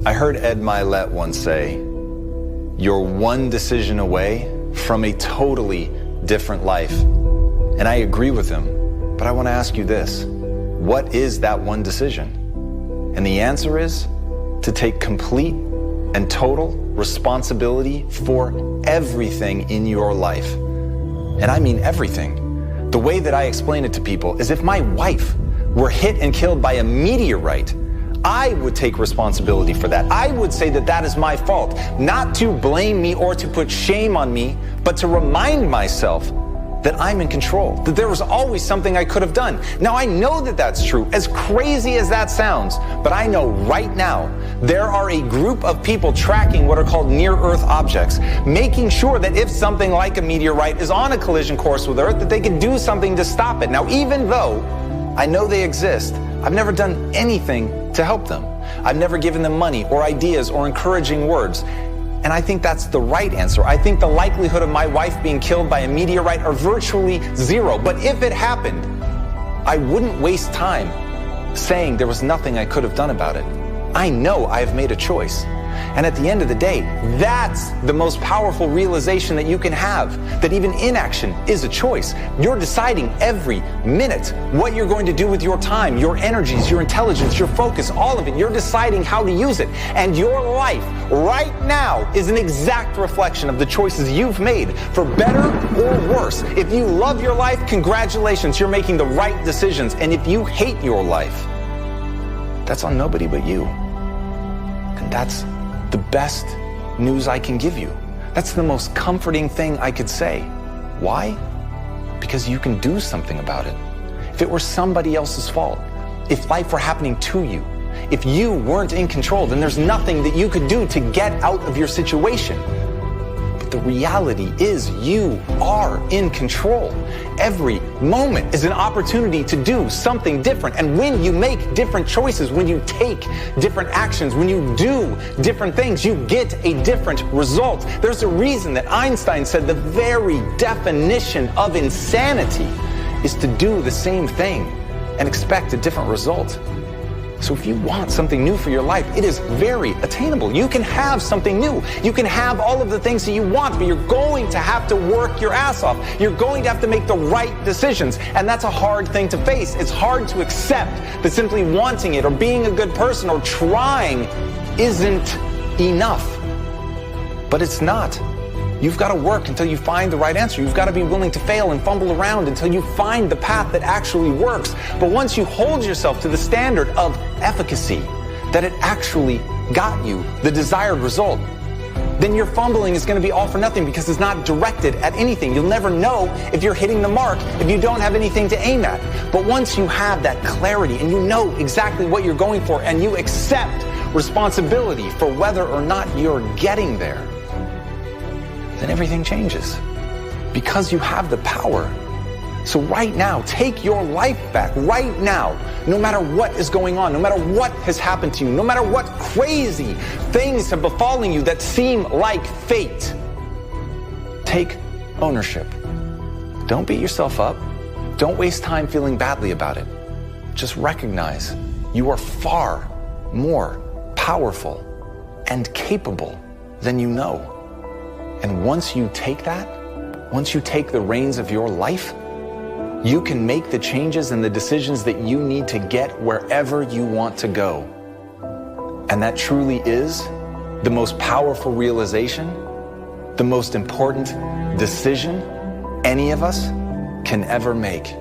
I heard Ed Milet once say, "You're one decision away from a totally different life." And I agree with him, but I want to ask you this. What is that one decision? And the answer is to take complete and total responsibility for everything in your life. And I mean everything. The way that I explain it to people is if my wife were hit and killed by a meteorite, I would take responsibility for that. I would say that that is my fault, not to blame me or to put shame on me, but to remind myself that I'm in control, that there was always something I could have done. Now, I know that that's true, as crazy as that sounds, but I know right now there are a group of people tracking what are called near-Earth objects, making sure that if something like a meteorite is on a collision course with Earth, that they can do something to stop it. Now, even though I know they exist, I've never done anything to help them. I've never given them money or ideas or encouraging words. And I think that's the right answer. I think the likelihood of my wife being killed by a meteorite are virtually zero. But if it happened, I wouldn't waste time saying there was nothing I could have done about it. I know I have made a choice. And at the end of the day, that's the most powerful realization that you can have, that even inaction is a choice. You're deciding every minute what you're going to do with your time, your energies, your intelligence, your focus, all of it. You're deciding how to use it. And your life right now is an exact reflection of the choices you've made, for better or worse. If you love your life, congratulations, you're making the right decisions. And if you hate your life, that's on nobody but you. And that's the best news I can give you. That's the most comforting thing I could say. Why? Because you can do something about it. If it were somebody else's fault, if life were happening to you, if you weren't in control, then there's nothing that you could do to get out of your situation. But the reality is you are in control. Every moment is an opportunity to do something different. And when you make different choices, when you take different actions, when you do different things, you get a different result. There's a reason that Einstein said the very definition of insanity is to do the same thing and expect a different result. So if you want something new for your life, it is very attainable. You can have something new. You can have all of the things that you want, but you're going to have to work your ass off. You're going to have to make the right decisions. And that's a hard thing to face. It's hard to accept that simply wanting it or being a good person or trying isn't enough. But it's not. You've got to work until you find the right answer. You've got to be willing to fail and fumble around until you find the path that actually works. But once you hold yourself to the standard of efficacy, that it actually got you the desired result, then your fumbling is going to be all for nothing because it's not directed at anything. You'll never know if you're hitting the mark if you don't have anything to aim at. But once you have that clarity and you know exactly what you're going for and you accept responsibility for whether or not you're getting there, then everything changes because you have the power. So right now, take your life back right now, no matter what is going on, no matter what has happened to you, no matter what crazy things have befallen you that seem like fate. Take ownership. Don't beat yourself up. Don't waste time feeling badly about it. Just recognize you are far more powerful and capable than you know. And once you take that, once you take the reins of your life, you can make the changes and the decisions that you need to get wherever you want to go. And that truly is the most powerful realization, the most important decision any of us can ever make.